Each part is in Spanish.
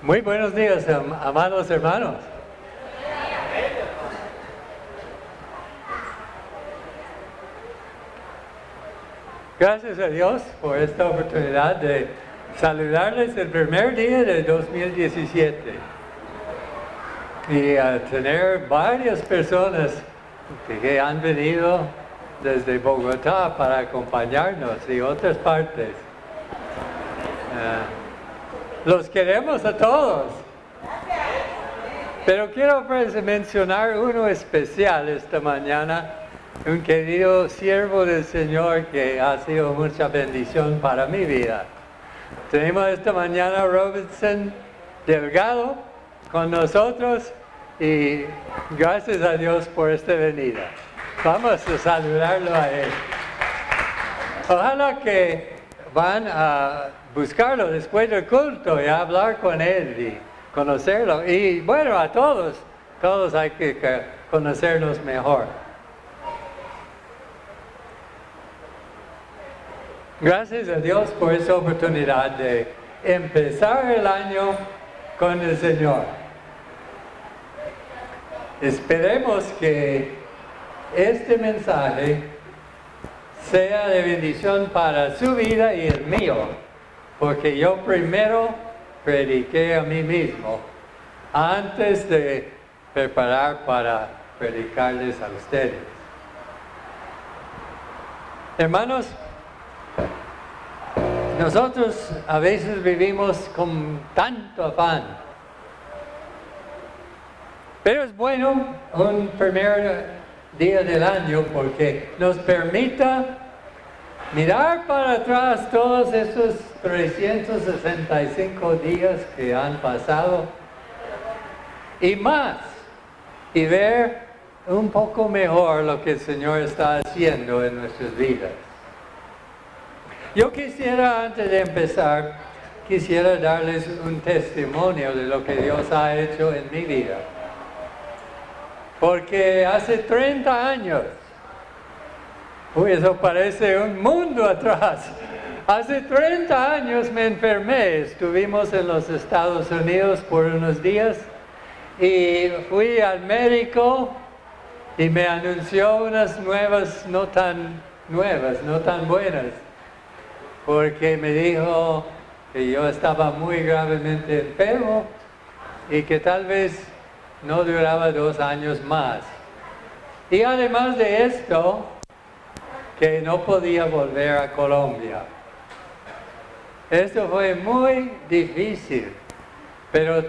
Muy buenos días, amados hermanos. Gracias a Dios por esta oportunidad de saludarles el primer día de 2017 y a tener varias personas que han venido desde Bogotá para acompañarnos y otras partes. Los queremos a todos. Pero quiero mencionar uno especial esta mañana, un querido siervo del Señor que ha sido mucha bendición para mi vida. Tenemos esta mañana a Robinson Delgado con nosotros y gracias a Dios por esta venida. Vamos a saludarlo a él. Ojalá que van a buscarlo después del culto y a hablar con él y conocerlo. Y bueno, a todos hay que conocerlos mejor. Gracias a Dios por esta oportunidad de empezar el año con el Señor. Esperemos que este mensaje sea de bendición para su vida y el mío, porque yo primero prediqué a mí mismo antes de preparar para predicarles a ustedes. Hermanos, nosotros a veces vivimos con tanto afán, pero es bueno un primer día del año porque nos permita mirar para atrás todos esos 365 días que han pasado y más, y ver un poco mejor lo que el Señor está haciendo en nuestras vidas. Yo quisiera, antes de empezar, darles un testimonio de lo que Dios ha hecho en mi vida. Porque hace 30 años, eso parece un mundo atrás. Hace 30 años me enfermé, estuvimos en los Estados Unidos por unos días y fui al médico y me anunció unas nuevas, no tan buenas, porque me dijo que yo estaba muy gravemente enfermo y que tal vez no duraba 2 años más. Y además de esto, que no podía volver a Colombia. Esto fue muy difícil, pero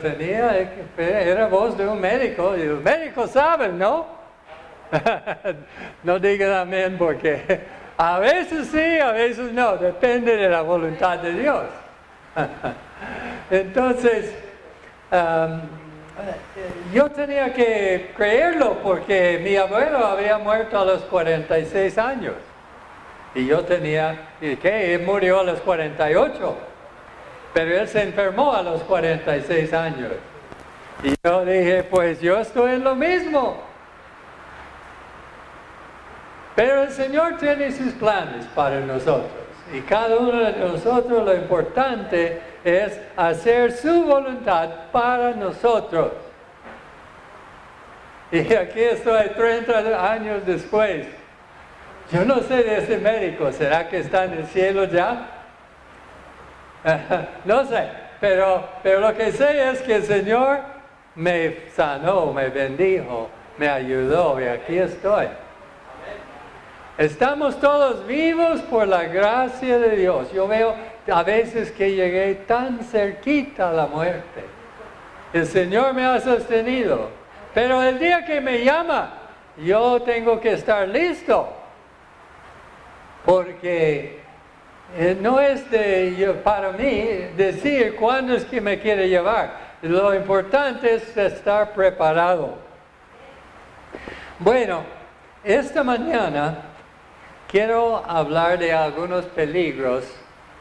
era voz de un médico, y los médicos saben, ¿no? No digan amén porque a veces sí, a veces no, depende de la voluntad de Dios. Entonces, yo tenía que creerlo porque mi abuelo había muerto a los 46 años. Y yo él murió a los 48. Pero él se enfermó a los 46 años. Y yo dije, pues yo estoy en lo mismo. Pero el Señor tiene sus planes para nosotros. Y cada uno de nosotros lo importante es hacer su voluntad para nosotros. Y aquí estoy 30 años después. Yo no sé de ese médico, ¿será que está en el cielo ya? No sé, pero lo que sé es que el Señor me sanó, me bendijo, me ayudó y aquí estoy. Estamos todos vivos por la gracia de Dios. Yo veo a veces que llegué tan cerquita a la muerte. El Señor me ha sostenido. Pero el día que me llama, yo tengo que estar listo. Porque no es para mí decir cuándo es que me quiere llevar. Lo importante es estar preparado. Bueno, esta mañana quiero hablar de algunos peligros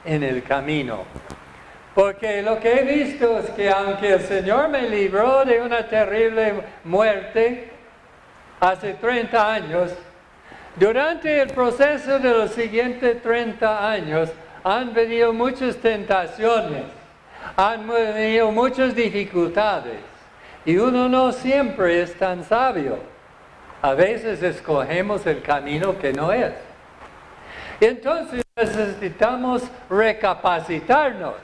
en el camino. Porque lo que he visto es que aunque el Señor me libró de una terrible muerte hace 30 años, durante el proceso de los siguientes 30 años han venido muchas tentaciones, Han tenido muchas dificultades y uno no siempre es tan sabio. A veces escogemos el camino que no es. Entonces necesitamos recapacitarnos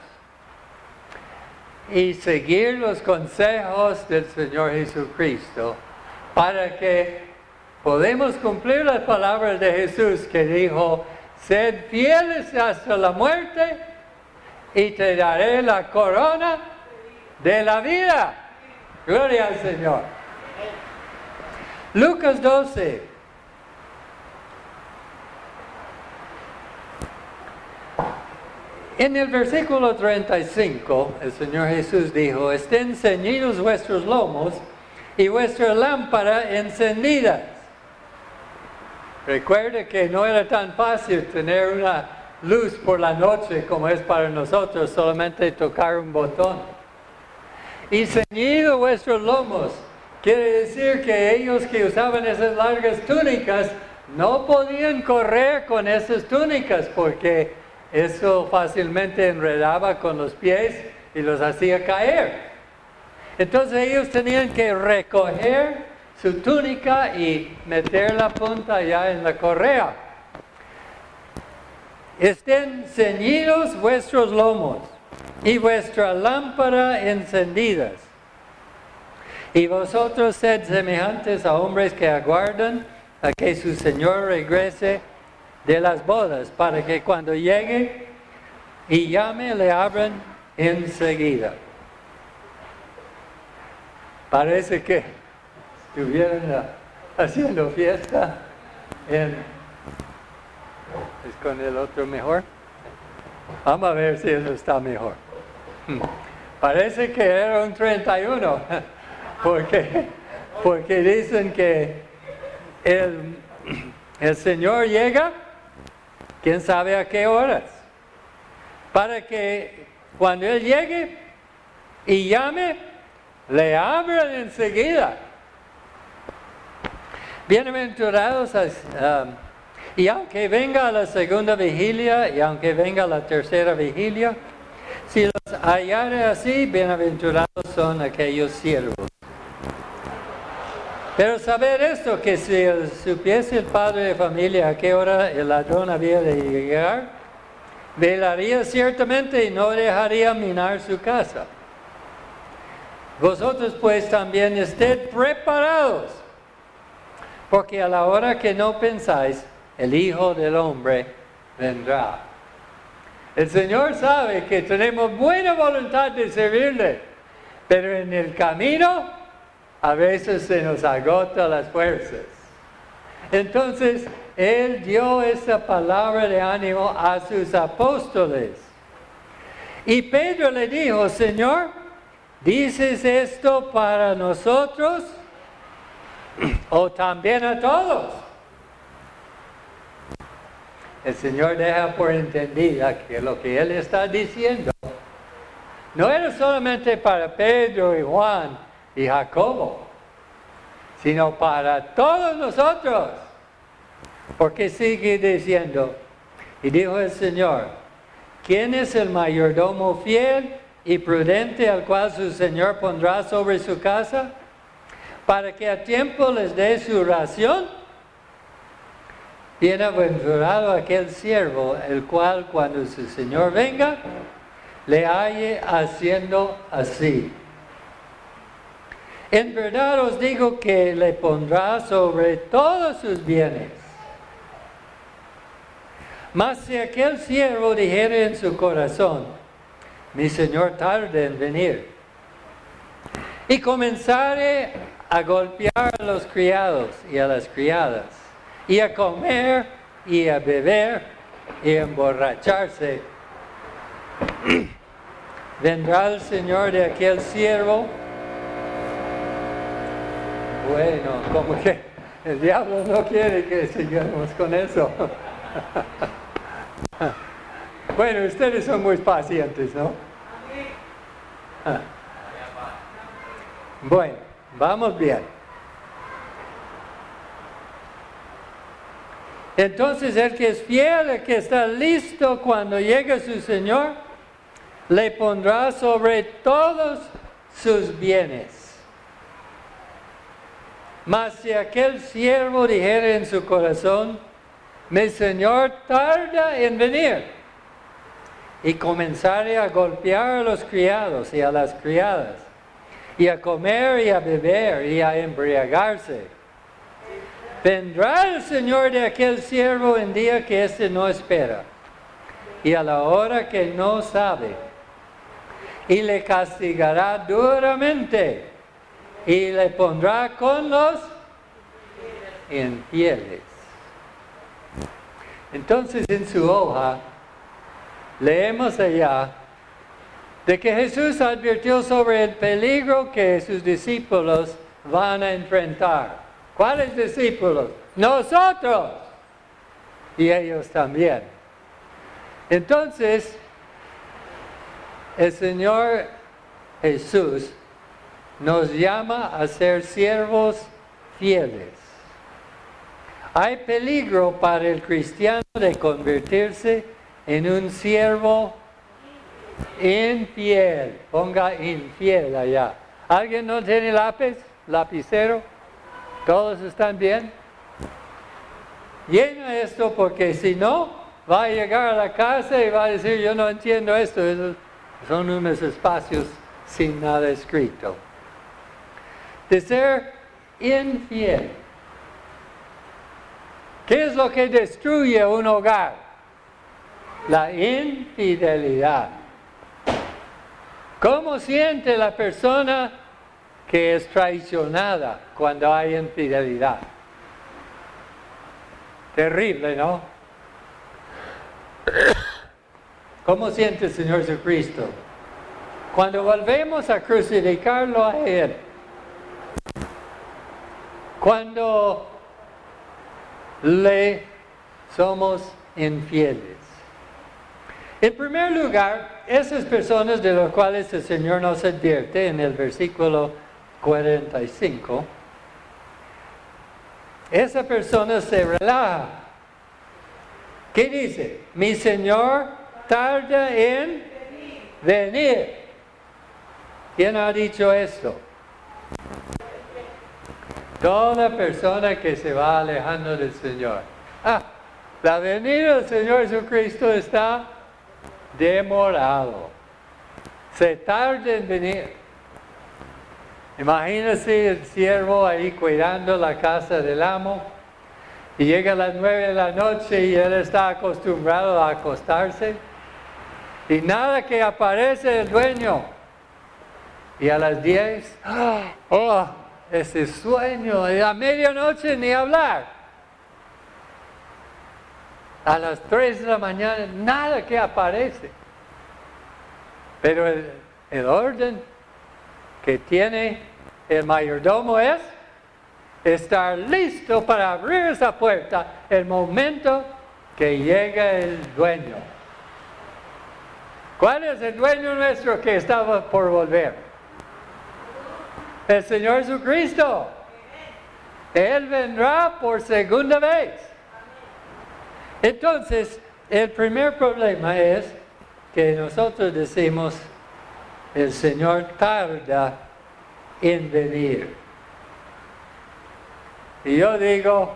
y seguir los consejos del Señor Jesucristo para que podamos cumplir las palabras de Jesús que dijo: sed fieles hasta la muerte y te daré la corona de la vida. Gloria al Señor. Lucas 12. En el versículo 35, el Señor Jesús dijo: estén ceñidos vuestros lomos y vuestra lámpara encendida. Recuerde que no era tan fácil tener una luz por la noche como es para nosotros, solamente tocar un botón. Y ceñidos vuestros lomos, quiere decir que ellos que usaban esas largas túnicas no podían correr con esas túnicas porque eso fácilmente enredaba con los pies y los hacía caer. Entonces ellos tenían que recoger su túnica y meter la punta ya en la correa. Estén ceñidos vuestros lomos y vuestra lámpara encendidas. Y vosotros sed semejantes a hombres que aguardan a que su Señor regrese de las bodas, para que cuando llegue y llame le abran enseguida. Parece que estuvieron haciendo fiesta ¿es con el otro mejor? Vamos a ver si eso está mejor. Parece que era un 31, porque dicen que el Señor llega, quién sabe a qué horas, para que cuando Él llegue y llame, le abran enseguida. Bienaventurados, y aunque venga la segunda vigilia y aunque venga la tercera vigilia, si los hallare así, bienaventurados son aquellos siervos. Pero saber esto, que si supiese el padre de familia a qué hora el ladrón había de llegar, velaría ciertamente y no dejaría minar su casa. Vosotros pues también ested preparados, porque a la hora que no pensáis, el Hijo del Hombre vendrá. El Señor sabe que tenemos buena voluntad de servirle, pero en el camino a veces se nos agota las fuerzas. Entonces, Él dio esa palabra de ánimo a sus apóstoles. Y Pedro le dijo: Señor, ¿dices esto para nosotros o también a todos? El Señor deja por entendida que lo que Él está diciendo no era solamente para Pedro y Juan y Jacobo, sino para todos nosotros. Porque sigue diciendo: y dijo el Señor, ¿quién es el mayordomo fiel y prudente al cual su Señor pondrá sobre su casa, para que a tiempo les dé su ración? Bienaventurado aquel siervo, el cual cuando su Señor venga, le halle haciendo así. En verdad os digo que le pondrá sobre todos sus bienes. Mas si aquel siervo dijere en su corazón: mi Señor tarde en venir, y comenzare a golpear a los criados y a las criadas, y a comer y a beber y a emborracharse, vendrá el Señor de aquel siervo. Bueno, como que el diablo no quiere que sigamos con eso. Bueno, ustedes son muy pacientes, ¿no? Bueno, vamos bien. Entonces el que es fiel, el que está listo cuando llegue su Señor, le pondrá sobre todos sus bienes. Mas si aquel siervo dijere en su corazón, mi señor tarda en venir, y comenzare a golpear a los criados y a las criadas, y a comer y a beber y a embriagarse, vendrá el señor de aquel siervo en día que éste no espera, y a la hora que no sabe, y le castigará duramente, y le pondrá con los infieles. Entonces en su hoja leemos allá de que Jesús advirtió sobre el peligro que sus discípulos van a enfrentar. ¿Cuáles discípulos? Nosotros. Y ellos también. Entonces, el Señor Jesús nos llama a ser siervos fieles. Hay peligro para el cristiano de convertirse en un siervo infiel. Ponga infiel allá. ¿Alguien no tiene lápiz? ¿Lapicero? ¿Todos están bien? Llena esto porque si no, va a llegar a la casa y va a decir, yo no entiendo esto. Esos son unos espacios sin nada escrito. De ser infiel. ¿Qué es lo que destruye un hogar? La infidelidad. ¿Cómo siente la persona que es traicionada cuando hay infidelidad? Terrible, ¿no? ¿Cómo siente el Señor Jesucristo? Cuando volvemos a crucificarlo a Él. Cuando le somos infieles. En primer lugar, esas personas de las cuales el Señor nos advierte en el versículo 45, esa persona se relaja. ¿Qué dice? Mi Señor tarda en venir. ¿Quién ha dicho esto? Toda persona que se va alejando del Señor. La venida del Señor Jesucristo está demorado. Se tarda en venir. Imagínese el siervo ahí cuidando la casa del amo y llega a las 9 de la noche y él está acostumbrado a acostarse y nada que aparece el dueño. Y a las 10, ese sueño, y a medianoche ni hablar. A las 3 de la mañana, nada que aparece. Pero el orden que tiene el mayordomo es estar listo para abrir esa puerta el momento que llega el dueño. ¿Cuál es el dueño nuestro que estaba por volver? El Señor Jesucristo. Él vendrá por segunda vez. Entonces, el primer problema es que nosotros decimos, el Señor tarda en venir. Y yo digo,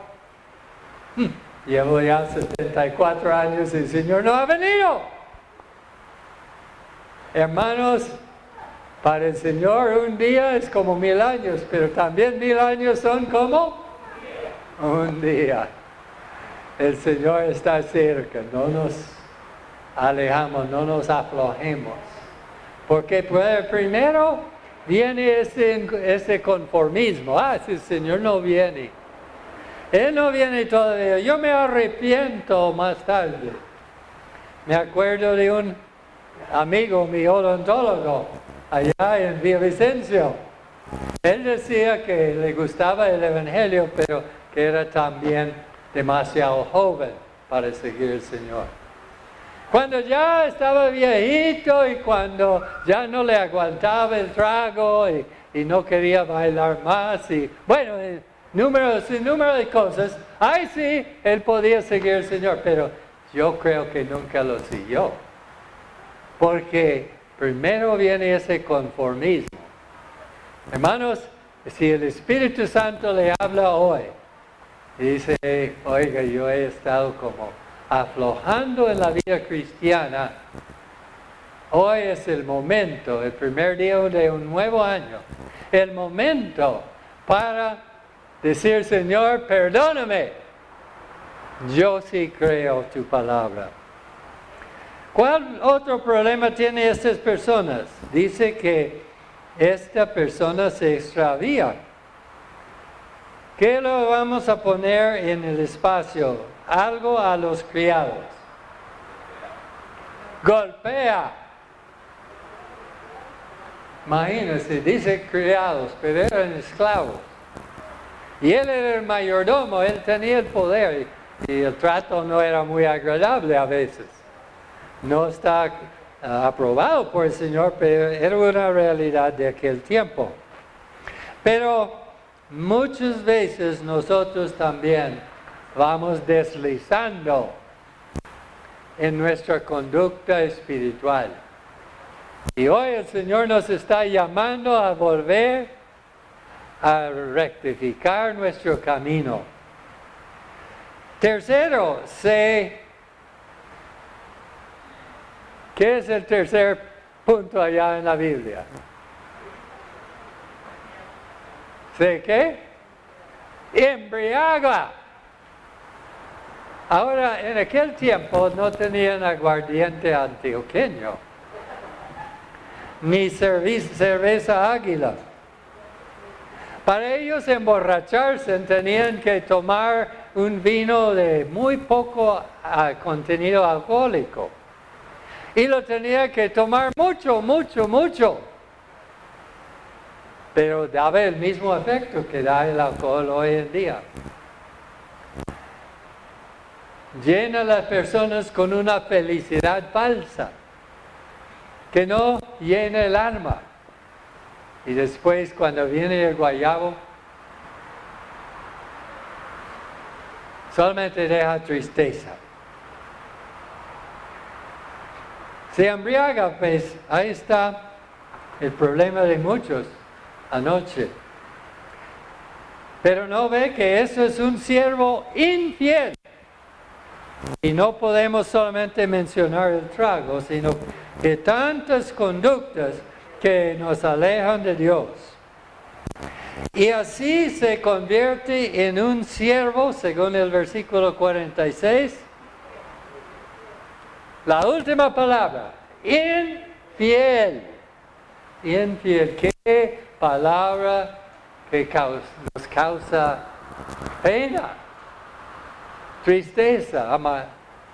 llevo ya 74 años y el Señor no ha venido. Hermanos, para el Señor un día es como 1000 años, pero también 1000 años son como un día. El Señor está cerca, no nos alejamos, no nos aflojemos. Porque primero viene ese conformismo. Si el Señor no viene. Él no viene todavía. Yo me arrepiento más tarde. Me acuerdo de un amigo, mi odontólogo, allá en Villavicencio. Él decía que le gustaba el Evangelio, pero que era también demasiado joven para seguir al Señor. Cuando ya estaba viejito y cuando ya no le aguantaba el trago y no quería bailar más y bueno, el número de cosas, ahí sí, él podía seguir al Señor, pero yo creo que nunca lo siguió. Porque primero viene ese conformismo. Hermanos, si el Espíritu Santo le habla hoy y dice, oiga, yo he estado como aflojando en la vida cristiana, hoy es el momento, el primer día de un nuevo año, el momento para decir, Señor, perdóname, yo sí creo tu palabra. ¿Cuál otro problema tienen estas personas? Dice que esta persona se extravía. ¿Qué lo vamos a poner en el espacio? Algo a los criados. Golpea. Imagínense, dice criados, pero eran esclavos. Y él era el mayordomo, él tenía el poder y el trato no era muy agradable a veces. No está aprobado por el Señor, pero era una realidad de aquel tiempo. Pero muchas veces nosotros también vamos deslizando en nuestra conducta espiritual. Y hoy el Señor nos está llamando a volver a rectificar nuestro camino. Tercero, ¿qué es el tercer punto allá en la Biblia? ¿Se qué? Embriaga. Ahora, en aquel tiempo no tenían aguardiente antioqueño, ni cerveza Águila. Para ellos emborracharse tenían que tomar un vino de muy poco contenido alcohólico. Y lo tenía que tomar mucho, mucho, mucho. Pero daba el mismo efecto que da el alcohol hoy en día. Llena a las personas con una felicidad falsa, que no llena el alma. Y después, cuando viene el guayabo, solamente deja tristeza. Se embriaga, pues ahí está el problema de muchos anoche. Pero no ve que eso es un siervo infiel. Y no podemos solamente mencionar el trago, sino que tantas conductas que nos alejan de Dios. Y así se convierte en un siervo, según el versículo 46. La última palabra, infiel. Infiel, qué palabra que nos causa pena, tristeza,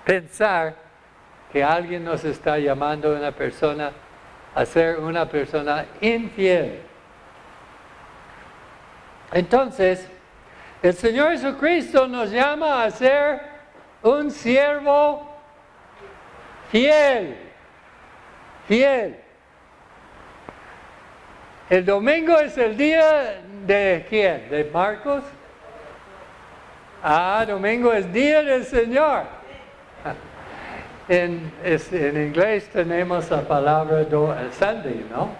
pensar que alguien nos está llamando a una persona a ser una persona infiel. Entonces, el Señor Jesucristo nos llama a ser un siervo fiel. Fiel. El domingo es el día de ¿quién? ¿De Marcos? Domingo es día del Señor. En inglés tenemos la palabra Sunday, ¿no?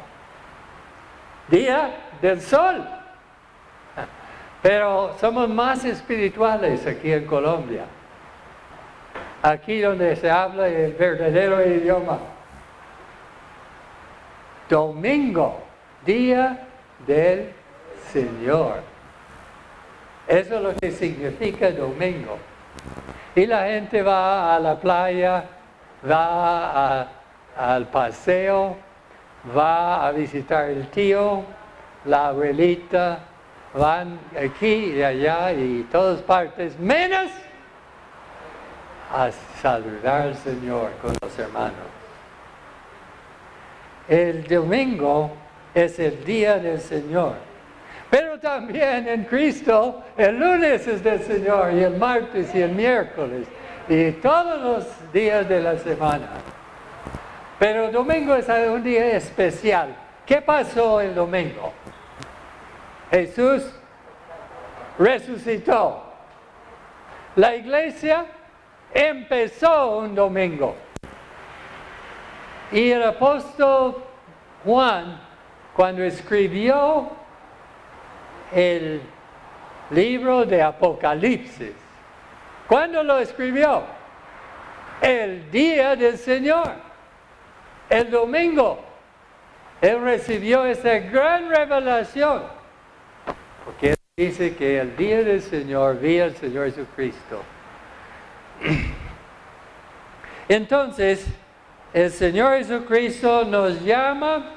Día del sol. Pero somos más espirituales aquí en Colombia. Aquí donde se habla el verdadero idioma. Domingo, día del Señor. Eso es lo que significa domingo. Y la gente va a la playa, va al paseo, va a visitar el tío, la abuelita, van aquí y allá y todas partes, menos a saludar al Señor con los hermanos. El domingo es el día del Señor. Pero también en Cristo, el lunes es del Señor, y el martes y el miércoles, y todos los días de la semana. Pero el domingo es un día especial. ¿Qué pasó el domingo? Jesús resucitó. La iglesia empezó un domingo. Y el apóstol Juan, cuando escribió el libro de Apocalipsis, ¿cuándo lo escribió? El día del Señor, el domingo. Él recibió esa gran revelación, porque él dice que el día del Señor vi al Señor Jesucristo. Entonces, el Señor Jesucristo nos llama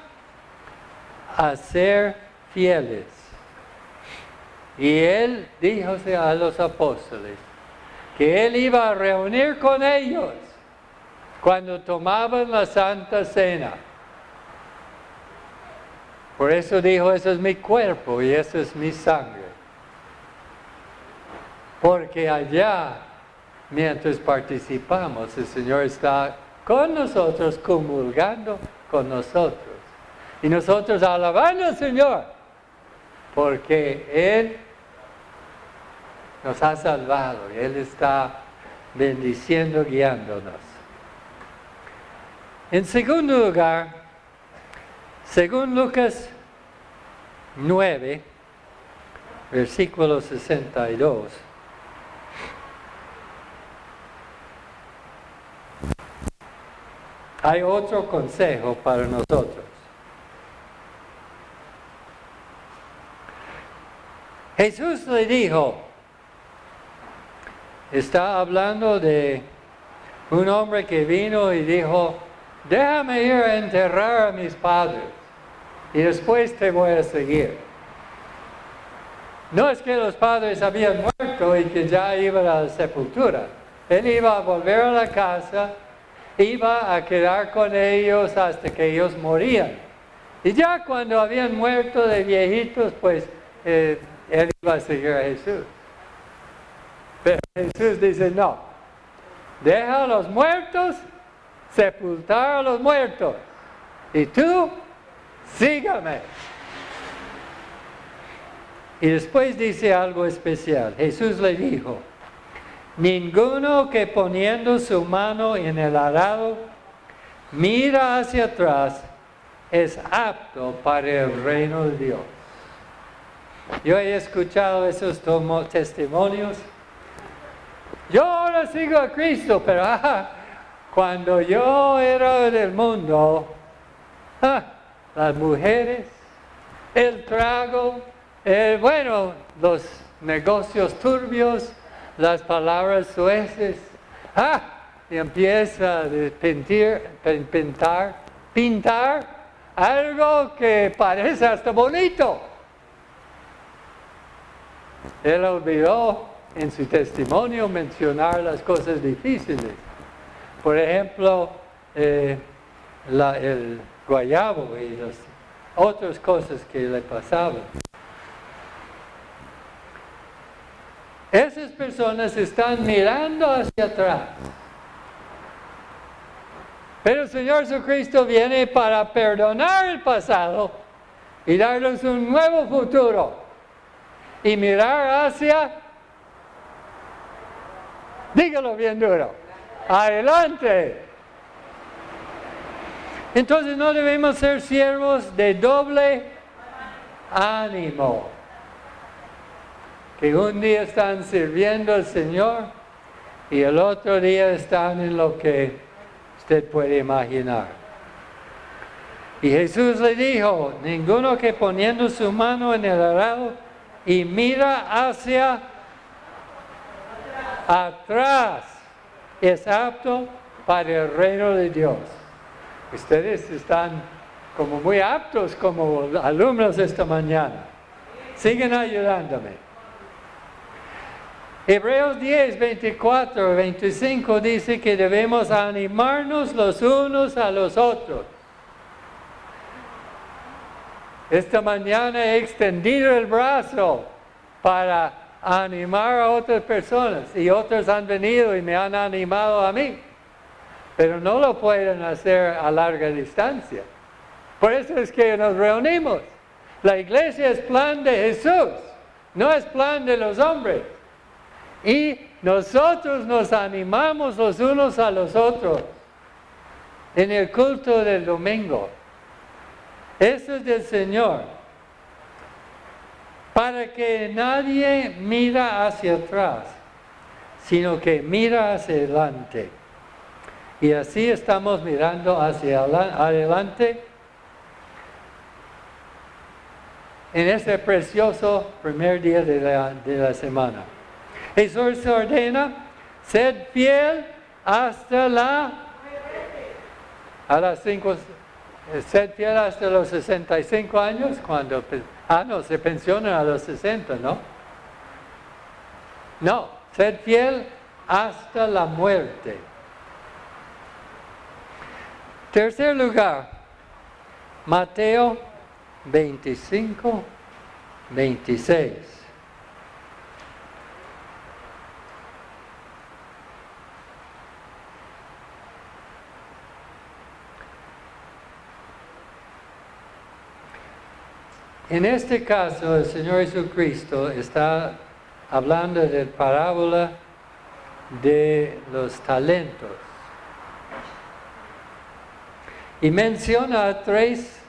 a ser fieles. Y Él dijo a los apóstoles que Él iba a reunir con ellos cuando tomaban la Santa Cena. Por eso dijo, ese es mi cuerpo y esa es mi sangre. Porque allá, mientras participamos, el Señor está con nosotros, comulgando con nosotros. Y nosotros alabando al Señor, porque Él nos ha salvado y Él está bendiciendo, guiándonos. En segundo lugar, según Lucas 9, versículo 62, hay otro consejo para nosotros. Jesús le dijo, está hablando de un hombre que vino y dijo, déjame ir a enterrar a mis padres y después te voy a seguir. No es que los padres habían muerto y que ya iban a la sepultura. Él iba a volver a la casa, iba a quedar con ellos hasta que ellos morían. Y ya cuando habían muerto de viejitos, pues él iba a seguir a Jesús. Pero Jesús dice, no, deja a los muertos sepultar a los muertos. Y tú, sígame. Y después dice algo especial. Jesús le dijo, ninguno que poniendo su mano en el arado mira hacia atrás es apto para el reino de Dios. Yo he escuchado esos testimonios. Yo ahora sigo a Cristo, pero cuando yo era del mundo, las mujeres, el trago, los negocios turbios, las palabras sueces, y empieza a pintar algo que parece hasta bonito. Él olvidó en su testimonio mencionar las cosas difíciles. Por ejemplo, el guayabo y las otras cosas que le pasaban. Esas personas están mirando hacia atrás. Pero el Señor Jesucristo viene para perdonar el pasado y darles un nuevo futuro. Y mirar hacia, dígalo bien duro, adelante. Entonces no debemos ser siervos de doble ánimo, que un día están sirviendo al Señor y el otro día están en lo que usted puede imaginar. Y Jesús le dijo, ninguno que poniendo su mano en el arado y mira hacia atrás es apto para el reino de Dios. Ustedes están como muy aptos como alumnos esta mañana. Siguen ayudándome. Hebreos 10, 24, 25 dice que debemos animarnos los unos a los otros. Esta mañana he extendido el brazo para animar a otras personas y otros han venido y me han animado a mí. Pero no lo pueden hacer a larga distancia. Por eso es que nos reunimos. La iglesia es plan de Jesús, no es plan de los hombres. Y nosotros nos animamos los unos a los otros. en el culto del domingo. Eso es del Señor. Para que nadie mira hacia atrás, sino que mira hacia adelante. Y así estamos mirando hacia adelante en este precioso primer día de la semana. Jesús ordena, sed fiel hasta sed fiel hasta los 65 años, cuando, se pensionan a los 60, ¿no? No, sed fiel hasta la muerte. Tercer lugar, Mateo 25, 26. En este caso, el Señor Jesucristo está hablando de la parábola de los talentos. Y menciona a 3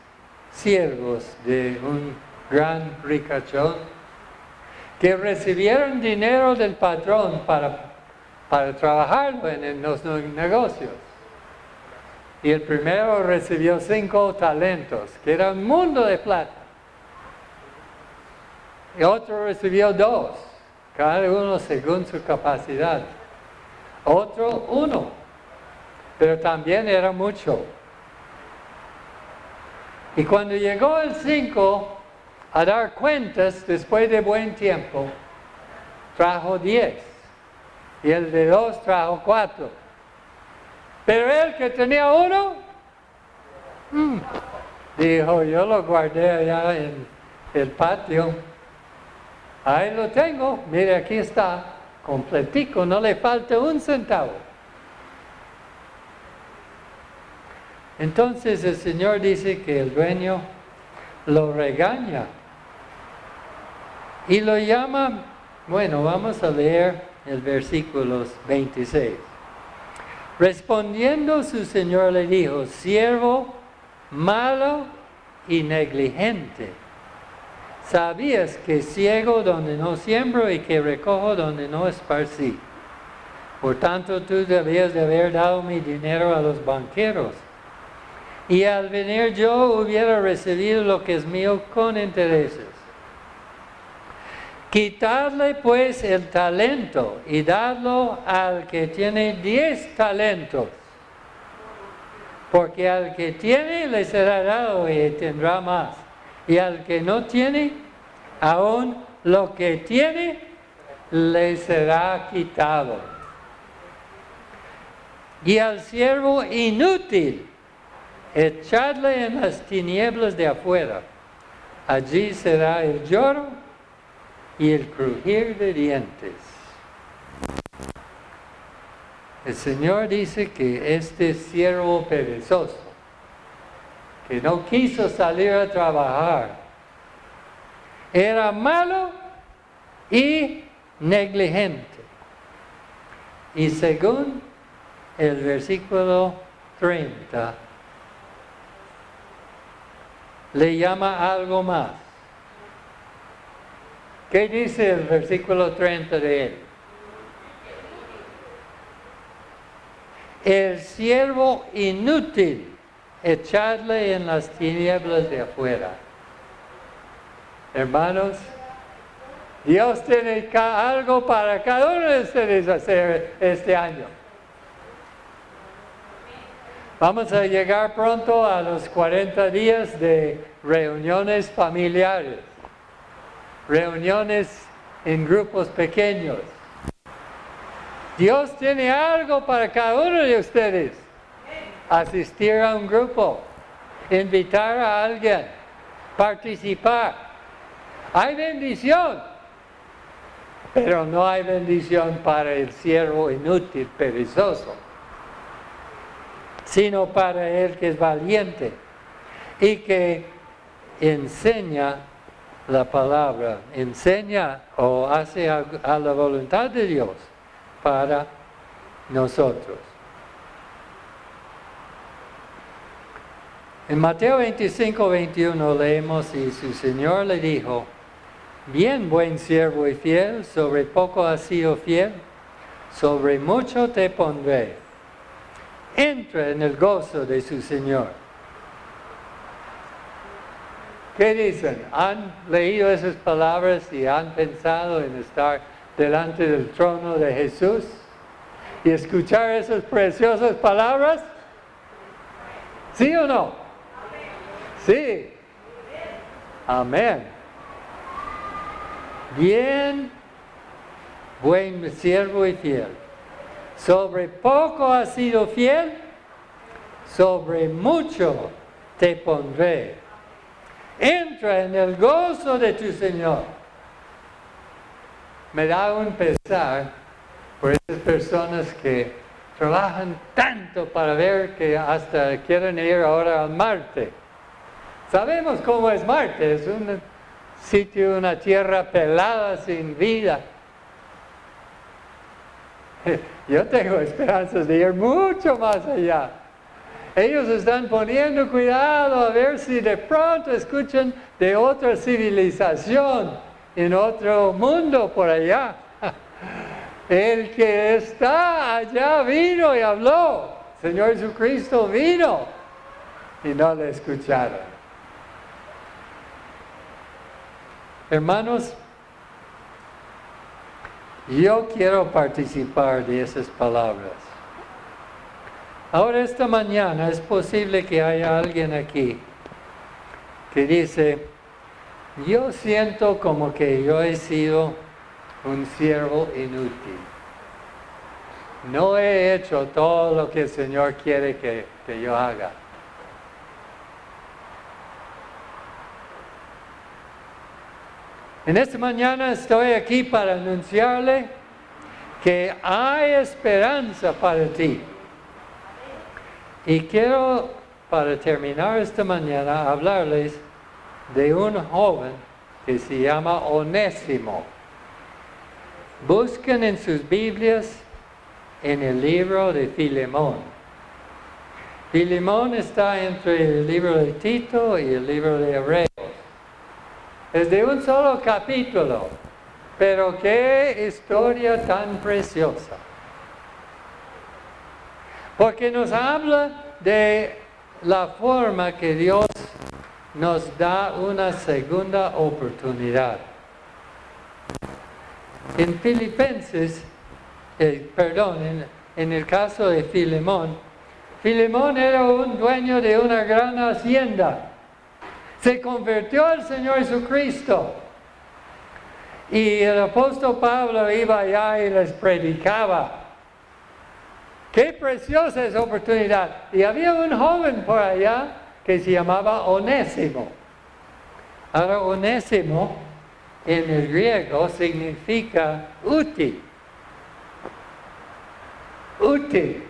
siervos de un gran ricachón que recibieron dinero del patrón para trabajarlo en los negocios. Y el primero recibió 5 talentos, que era un mundo de plata. Y otro recibió 2, cada uno según su capacidad. Otro 1, pero también era mucho. Y cuando llegó el 5 a dar cuentas, después de buen tiempo, trajo 10. Y el de 2 trajo 4. Pero el que tenía 1, dijo, yo lo guardé allá en el patio. Ahí lo tengo, mire, aquí está, completico, no le falta un centavo. Entonces el Señor dice que el dueño lo regaña y lo llama, bueno, vamos a leer el versículo 26. Respondiendo su Señor le dijo, siervo malo y negligente. ¿Sabías que ciego donde no siembro y que recojo donde no esparcí? Por tanto, tú debías de haber dado mi dinero a los banqueros. Y al venir yo hubiera recibido lo que es mío con intereses. Quitadle pues el talento y dadlo al que tiene 10 talentos. Porque al que tiene le será dado y tendrá más. Y al que no tiene, aún lo que tiene le será quitado. Y al siervo inútil, echadle en las tinieblas de afuera. Allí será el lloro y el crujir de dientes. El Señor dice que este siervo perezoso, que no quiso salir a trabajar, era malo y negligente. Y según el versículo 30, le llama algo más. ¿Qué dice el versículo 30 de él? El siervo inútil, echadle en las tinieblas de afuera. Hermanos, Dios tiene algo para cada uno de ustedes hacer este año. Vamos a llegar pronto a los 40 días de reuniones familiares, reuniones en grupos pequeños. Dios tiene algo para cada uno de ustedes. Asistir a un grupo, invitar a alguien, participar. Hay bendición, pero no hay bendición para el siervo inútil, perezoso, sino para el que es valiente y que enseña la palabra, enseña o hace a la voluntad de Dios para nosotros. En Mateo 25, 21 leemos, y su Señor le dijo, bien, buen siervo y fiel, sobre poco has sido fiel, sobre mucho te pondré. Entra en el gozo de su Señor. ¿Qué dicen? ¿Han leído esas palabras y han pensado en estar delante del trono de Jesús y escuchar esas preciosas palabras? ¿Sí o no? Sí. Amén. Bien, buen siervo y fiel. Sobre poco has sido fiel, sobre mucho te pondré. Entra en el gozo de tu Señor. Me da un pesar por esas personas que trabajan tanto para ver que hasta quieren ir ahora al Marte. Sabemos cómo es Marte, es un sitio, una tierra pelada sin vida. Yo tengo esperanzas de ir mucho más allá. Ellos están poniendo cuidado a ver si de pronto escuchan de otra civilización en otro mundo por allá. El que está allá vino y habló. Señor Jesucristo vino y no le escucharon. Hermanos, yo quiero participar de esas palabras. Ahora esta mañana es posible que haya alguien aquí que dice, yo siento como que yo he sido un siervo inútil. No he hecho todo lo que el Señor quiere que yo haga. En esta mañana estoy aquí para anunciarle que hay esperanza para ti. Y quiero, para terminar esta mañana, hablarles de un joven que se llama Onésimo. Busquen en sus Biblias en el libro de Filemón. Filemón está entre el libro de Tito y el libro de Hebreos. Es de un solo capítulo, pero qué historia tan preciosa. Porque nos habla de la forma que Dios nos da una segunda oportunidad. En Filipenses, en el caso de Filemón, Filemón era un dueño de una gran hacienda. Se convirtió al Señor Jesucristo. Y el apóstol Pablo iba allá y les predicaba. ¡Qué preciosa esa oportunidad! Y había un joven por allá que se llamaba Onésimo. Ahora, Onésimo en el griego significa útil. Útil.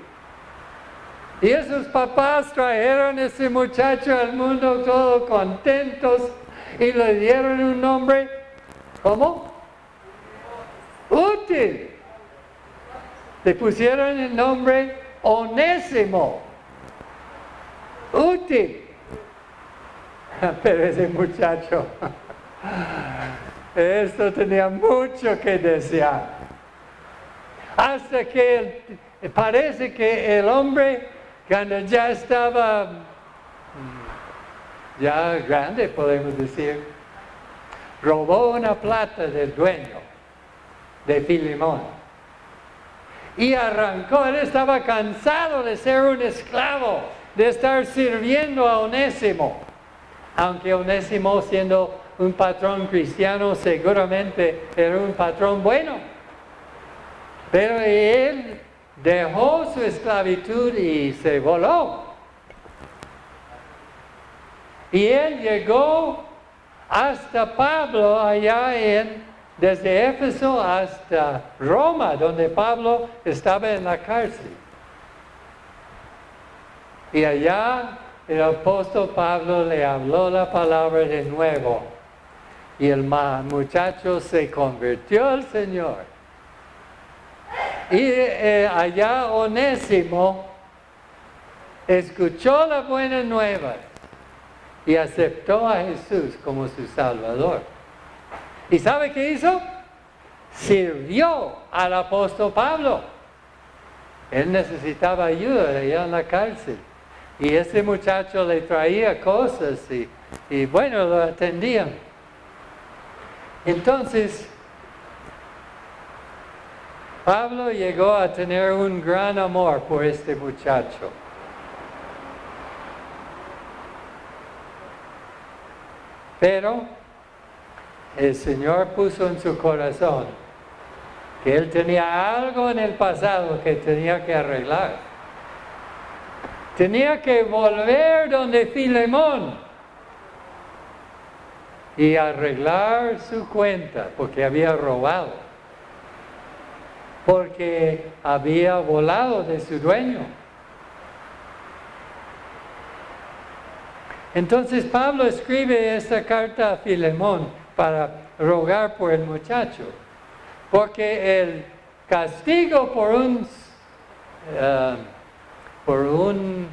Y esos papás trajeron a ese muchacho al mundo todos contentos y le dieron un nombre, ¿cómo? Útil. Le pusieron el nombre Onésimo. Útil. Pero ese muchacho, esto tenía mucho que desear. Hasta que parece que el hombre, cuando ya estaba ya grande, podemos decir, robó una plata del dueño de Filemón y arrancó. Él estaba cansado de ser un esclavo, de estar sirviendo a Onésimo, aunque Onésimo, siendo un patrón cristiano, seguramente era un patrón bueno, pero él dejó su esclavitud y se voló. Y él llegó hasta Pablo allá desde Éfeso hasta Roma, donde Pablo estaba en la cárcel. Y allá el apóstol Pablo le habló la palabra de nuevo. Y el muchacho se convirtió al Señor. Y allá Onésimo escuchó las buenas nuevas y aceptó a Jesús como su Salvador. ¿Y sabe qué hizo? Sirvió al apóstol Pablo. Él necesitaba ayuda allá en la cárcel. Y ese muchacho le traía cosas y bueno, lo atendían. Entonces, Pablo llegó a tener un gran amor por este muchacho. Pero el Señor puso en su corazón que él tenía algo en el pasado que tenía que arreglar. Tenía que volver donde Filemón y arreglar su cuenta porque había robado, porque había volado de su dueño. Entonces Pablo escribe esta carta a Filemón para rogar por el muchacho, porque el castigo por un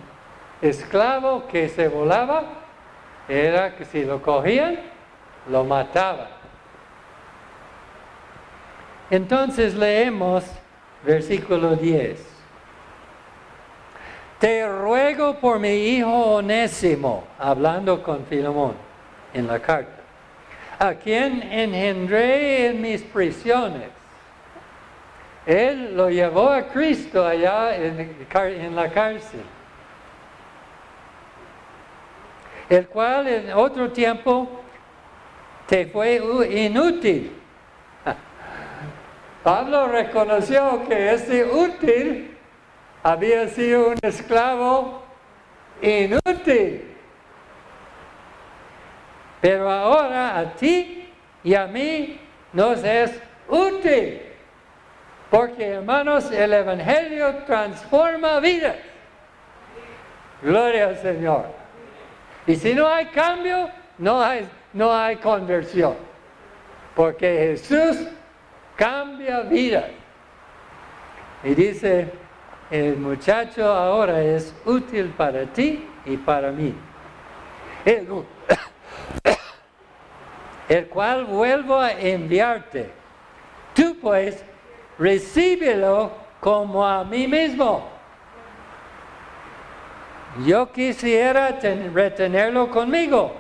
esclavo que se volaba era que si lo cogían, lo mataban. Entonces leemos versículo 10. Te ruego por mi hijo Onésimo, hablando con Filemón en la carta, a quien engendré en mis prisiones. Él lo llevó a Cristo allá en la cárcel, el cual en otro tiempo te fue inútil. Pablo reconoció que ese útil había sido un esclavo inútil. Pero ahora a ti y a mí nos es útil. Porque, hermanos, el Evangelio transforma vidas. Gloria al Señor. Y si no hay cambio, no hay conversión. Porque Jesús cambia vidas. Y dice, el muchacho ahora es útil para ti y para mí. El cual vuelvo a enviarte. Tú pues, recíbelo como a mí mismo. Yo quisiera retenerlo conmigo,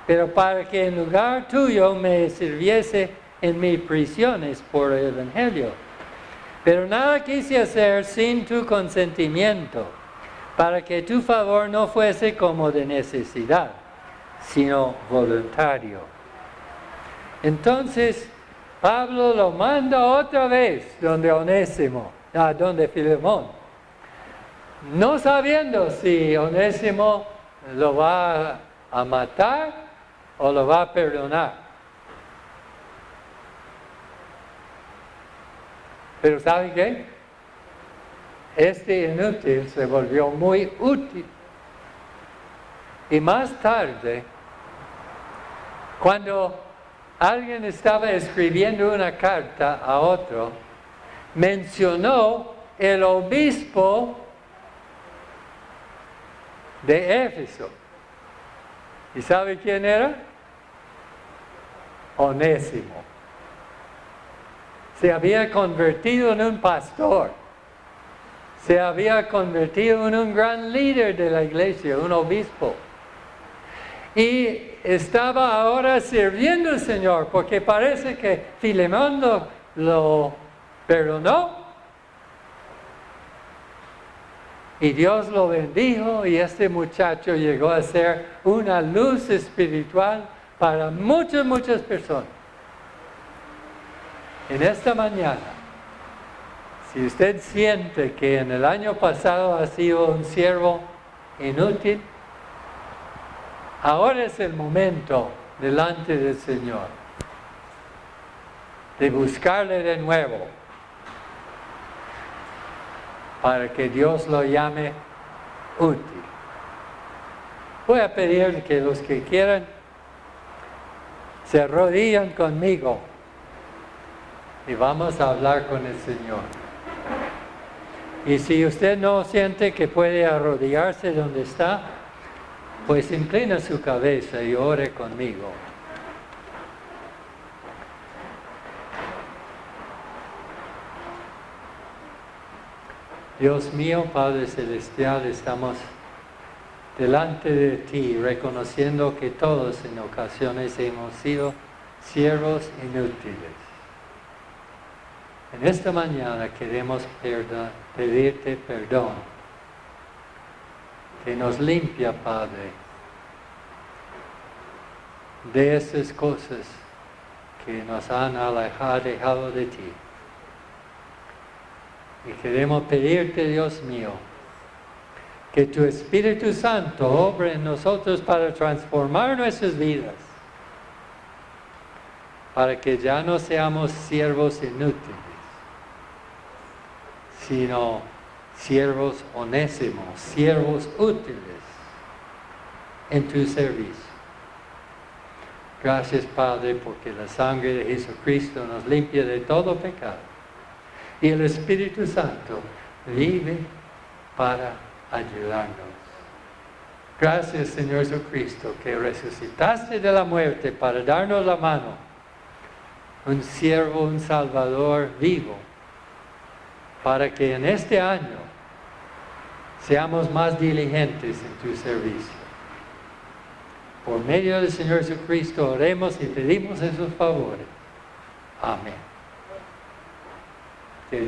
pero para que en lugar tuyo me sirviese en mis prisiones por el Evangelio. Pero nada quise hacer sin tu consentimiento, para que tu favor no fuese como de necesidad, sino voluntario. Entonces, Pablo lo manda otra vez donde Onésimo, donde Filemón, no sabiendo si Onésimo lo va a matar o lo va a perdonar. Pero ¿sabe qué? Este inútil se volvió muy útil. Y más tarde, cuando alguien estaba escribiendo una carta a otro, mencionó el obispo de Éfeso. ¿Y sabe quién era? Onésimo. Se había convertido en un pastor. Se había convertido en un gran líder de la iglesia, un obispo. Y estaba ahora sirviendo al Señor, porque parece que Filemón lo perdonó. Y Dios lo bendijo y este muchacho llegó a ser una luz espiritual para muchas personas. En esta mañana, si usted siente que en el año pasado ha sido un siervo inútil, ahora es el momento delante del Señor de buscarle de nuevo para que Dios lo llame útil. Voy a pedir que los que quieran se arrodillen conmigo y vamos a hablar con el Señor. Y si usted no siente que puede arrodillarse donde está, Pues inclina su cabeza y ore conmigo. Dios mío, Padre Celestial, estamos delante de ti, reconociendo que todos en ocasiones hemos sido siervos inútiles. En esta mañana queremos pedirte perdón, que nos limpia, Padre, de esas cosas que nos han alejado de ti. Y queremos pedirte, Dios mío, que tu Espíritu Santo obre en nosotros para transformar nuestras vidas, para que ya no seamos siervos inútiles, sino siervos onésimos, siervos útiles en tu servicio. Gracias, Padre, porque la sangre de Jesucristo nos limpia de todo pecado. Y el Espíritu Santo vive para ayudarnos. Gracias, Señor Jesucristo, que resucitaste de la muerte para darnos la mano. Un siervo, un salvador vivo, para que en este año seamos más diligentes en tu servicio. Por medio del Señor Jesucristo oremos y pedimos esos favores. Amén. Que Dios